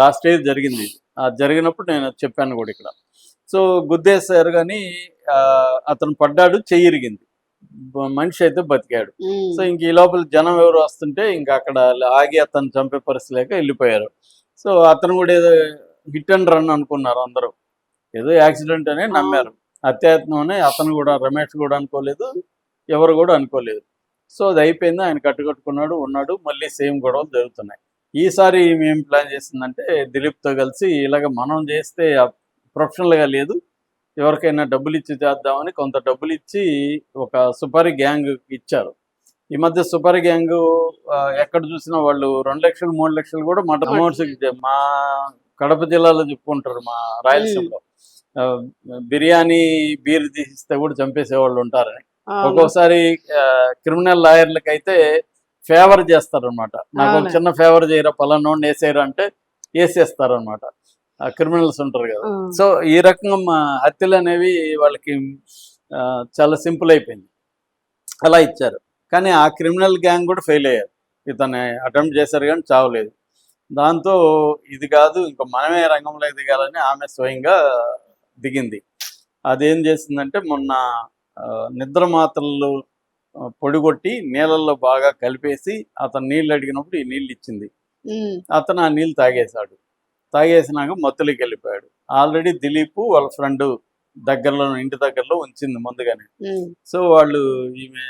Last year జరిగింది. జరిగినప్పుడు నేను చెప్పాను కూడా ఇక్కడ. సో గుద్దేశారు కానీ అతను పడ్డాడు, చెయ్యి ఇరిగింది. మనిషి అయితే బతికాడు. సో ఇంక ఈ లోపల జనం ఎవరు వస్తుంటే ఇంకా అక్కడ ఆగి అతను చంపే పరిస్థితి లేక వెళ్ళిపోయారు. సో అతను కూడా ఏదో హిట్ అండ్ రన్ అనుకున్నారు అందరూ, ఏదో యాక్సిడెంట్ అనే నమ్మారు. హత్యాయత్నం అని అతను కూడా, రమేష్ కూడా అనుకోలేదు, ఎవరు కూడా అనుకోలేదు. సో అది అయిపోయింది, ఆయన కట్టుకట్టుకున్నాడు, ఉన్నాడు. మళ్ళీ సేమ్ గొడవలు జరుగుతున్నాయి. ఈసారి మేము ప్లాన్ చేసిందంటే దిలీప్తో కలిసి ఇలాగ మనం చేస్తే ప్రొఫెషనల్గా లేదు, ఎవరికైనా డబ్బులు ఇచ్చి చేద్దామని కొంత డబ్బులు ఇచ్చి ఒక సుపారీ గ్యాంగ్ ఇచ్చారు. ఈ మధ్య సుపారీ గ్యాంగ్ ఎక్కడ చూసినా వాళ్ళు 2 లక్షలు 3 లక్షలు కూడా మటన్ అమౌంట్స్. మా కడప జిల్లాలో చెప్పుకుంటారు, మా రాయలసీమలో బిర్యానీ బీర్ తీసిస్తే కూడా చంపేసేవాళ్ళు ఉంటారని. ఒక్కోసారి క్రిమినల్ లాయర్లకి అయితే ఫేవర్ చేస్తారు అనమాట. నాకు ఒక చిన్న ఫేవర్ చేయరా, పలానా వేసేయరు అంటే వేసేస్తారు అనమాట. క్రిమినల్స్ ఉంటారు కదా. సో ఈ రకంగా హత్యలు అనేవి వాళ్ళకి చాలా సింపుల్ అయిపోయింది, అలా ఇచ్చారు. కానీ ఆ క్రిమినల్ గ్యాంగ్ కూడా ఫెయిల్ అయ్యారు. ఇతను అటెంప్ట్ చేశారు కానీ చావలేదు. దాంతో ఇది కాదు, ఇంకా మనమే రంగంలోకి దిగాలని ఆమె స్వయంగా దిగింది. అదేం చేసిందంటే మొన్న నిద్ర మాత్రలు పొడిగొట్టి నీళ్ళల్లో బాగా కలిపేసి అతను నీళ్ళు అడిగినప్పుడు ఈ నీళ్ళు ఇచ్చింది. అతను ఆ నీళ్ళు తాగేశాడు. తాగేసినాక మత్తులోకి వెళ్ళిపోయాడు. ఆల్రెడీ దిలీప్ వాళ్ళ ఫ్రెండ్ దగ్గరలో, ఇంటి దగ్గరలో ఉంచింది ముందుగానే. సో వాళ్ళు ఈమె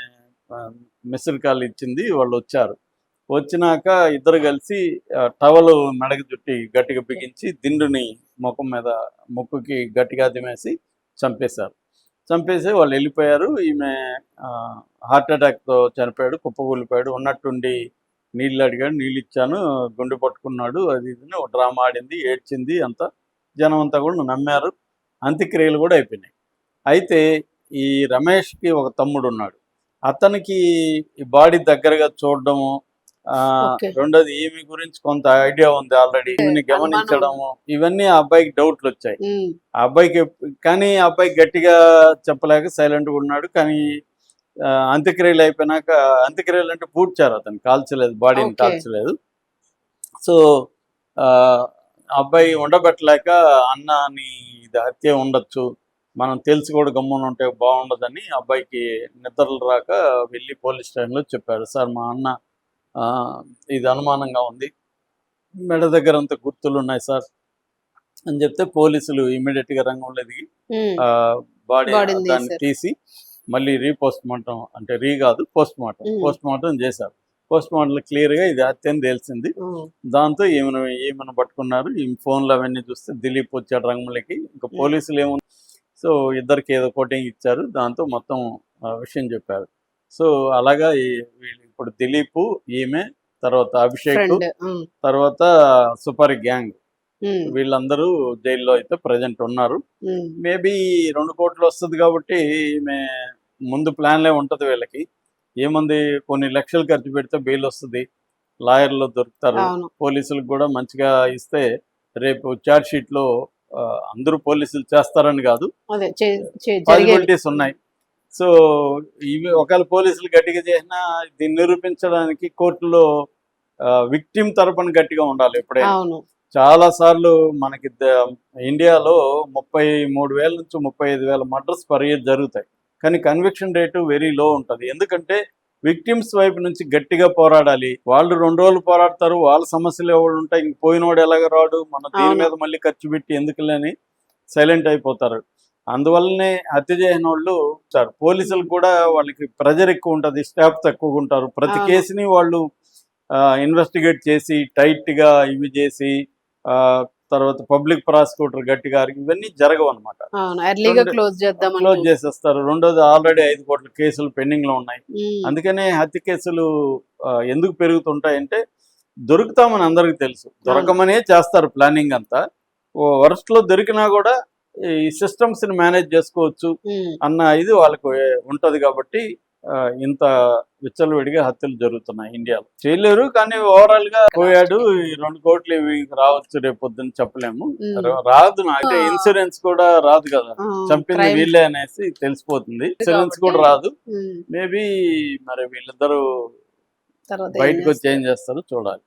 మిస్డ్ కాల్ ఇచ్చింది, వాళ్ళు వచ్చారు. వచ్చినాక ఇద్దరు కలిసి టవల్ మెడకు చుట్టి గట్టిగా బిగించి దిండుని ముఖం మీద, ముక్కుకి గట్టిగా దిమేసి చంపేశారు. చంపేసి వాళ్ళు వెళ్ళిపోయారు. ఈమె హార్ట్ అటాక్తో చనిపోయాడు, కుప్పకూలిపోయాడు. ఉన్నట్టుండి నీళ్ళు అడిగాడు, నీళ్ళు ఇచ్చాను, గుండె పట్టుకున్నాడు, అది ఇది ఒక డ్రామా ఆడింది, ఏడ్చింది. అంతా జనం అంతా కూడా నమ్మారు. అంత్యక్రియలు కూడా అయిపోయినాయి. అయితే ఈ రమేష్కి ఒక తమ్ముడు ఉన్నాడు. అతనికి ఈ బాడీ దగ్గరగా చూడడము, రెండోది ఈమె గురించి కొంత ఐడియా ఉంది ఆల్రెడీ, ఈమెని గమనించడము, ఇవన్నీ ఆ అబ్బాయికి డౌట్లు వచ్చాయి. ఆ అబ్బాయికి కానీ ఆ అబ్బాయి గట్టిగా చెప్పలేక సైలెంట్గా ఉన్నాడు. కానీ అంత్యక్రియలు అయిపోయినాక, అంత్యక్రియలు అంటే పూడ్చారు, అతను కాల్చలేదు, బాడీని కాల్చలేదు. సో అబ్బాయి ఉండబెట్టలేక అన్నని ఇది హత్య ఉండొచ్చు, మనం తెలిసి కూడా గమ్మున ఉంటే బాగుండదని అబ్బాయికి నిద్రలు రాక వెళ్ళి పోలీస్ స్టేషన్లో చెప్పారు. సార్ మా అన్న ఇది అనుమానంగా ఉంది, మెడ దగ్గర అంత గుర్తులు ఉన్నాయి సార్ అని చెప్తే పోలీసులు ఇమీడియట్గా రంగంలో దిగి బాడీ దాన్ని తీసి మళ్ళీ పోస్ట్ మార్టం చేశారు. పోస్ట్ మార్టంలో క్లియర్గా ఇది హత్య అని తెలిసింది. దాంతో ఏమైనా పట్టుకున్నారు. ఈ ఫోన్లు అవన్నీ చూస్తే దిలీప్ వచ్చాడు రంగంలోకి. ఇంకా పోలీసులు ఏముంది, సో ఇద్దరికి ఏదో కోటింగ్ ఇచ్చారు, దాంతో మొత్తం విషయం చెప్పారు. సో అలాగా ఇప్పుడు దిలీప్, ఈమె, తర్వాత అభిషేక్, తర్వాత సుపారీ గ్యాంగ్, వీళ్ళందరూ జైల్లో అయితే ప్రజెంట్ ఉన్నారు. మేబీ 2 కోట్లు వస్తుంది కాబట్టి ఈమె ముందు ప్లాన్లే ఉంటుంది వీళ్ళకి. ఏముంది, కొన్ని లక్షలు ఖర్చు పెడితే బెయిల్ వస్తుంది, లాయర్లు దొరుకుతారు, పోలీసులకు కూడా మంచిగా ఇస్తే రేపు ఛార్జ్ షీట్లో అందరూ పోలీసులు చేస్తారని కాదు, పాసిబిలిటీస్ ఉన్నాయి. సో ఇవి ఒకవేళ పోలీసులు గట్టిగా చేసినా దీన్ని నిరూపించడానికి కోర్టులో విక్టిమ్ తరపున గట్టిగా ఉండాలి. ఎప్పుడైనా చాలా సార్లు మనకి ఇండియాలో 33,000 నుంచి 35,000 మర్డర్స్ పర్ ఇయర్ జరుగుతాయి. కానీ కన్విక్షన్ రేటు వెరీ లో ఉంటుంది. ఎందుకంటే విక్టిమ్స్ వైపు నుంచి గట్టిగా పోరాడాలి. వాళ్ళు 2 రోజులు పోరాడతారు, వాళ్ళ సమస్యలు ఎవరు ఉంటాయి, ఇంక పోయినోడు ఎలాగ రాడు, మన దీని మీద మళ్ళీ ఖర్చు పెట్టి ఎందుకులేని సైలెంట్ అయిపోతారు. అందువల్లనే హత్య చేసిన వాళ్ళు సార్ పోలీసులు కూడా వాళ్ళకి ప్రెజర్ ఎక్కువ ఉంటుంది, స్టాఫ్ తక్కువగా ఉంటారు. ప్రతి కేసుని వాళ్ళు ఇన్వెస్టిగేట్ చేసి టైట్గా ఇవి చేసి తర్వాత పబ్లిక్ ప్రాసిక్యూటర్ గట్టిగా ఇవన్నీ జరగవు అనమాట, క్లోజ్ చేసేస్తారు. రెండోది ఆల్రెడీ 5 కోట్ల కేసులు పెండింగ్ లో ఉన్నాయి. అందుకనే హత్య కేసులు ఎందుకు పెరుగుతుంటాయంటే దొరుకుతామని అందరికి తెలుసు, దొరకమనే చేస్తారు ప్లానింగ్ అంతా. వర్స్ట్ లో దొరికినా కూడా ఈ సిస్టమ్స్ ని మేనేజ్ చేసుకోవచ్చు అన్న ఇది వాళ్ళకు ఉంటది. కాబట్టి ఇంత విచ్చలవిడిగా హత్యలు జరుగుతున్నాయి ఇండియాలో. చేయలేరు, కానీ ఓవరాల్ గా పోయాడు, 2 కోట్లు ఇవి రావచ్చు రేపు పొద్దున్న చెప్పలేము. రాదు, అంటే ఇన్సూరెన్స్ కూడా రాదు కదా, చంపింది వీళ్ళే అనేసి తెలిసిపోతుంది, ఇన్సూరెన్స్ కూడా రాదు. మేబీ మరి వీళ్ళిద్దరూ బయటకు వచ్చి ఏం చేస్తారో చూడాలి.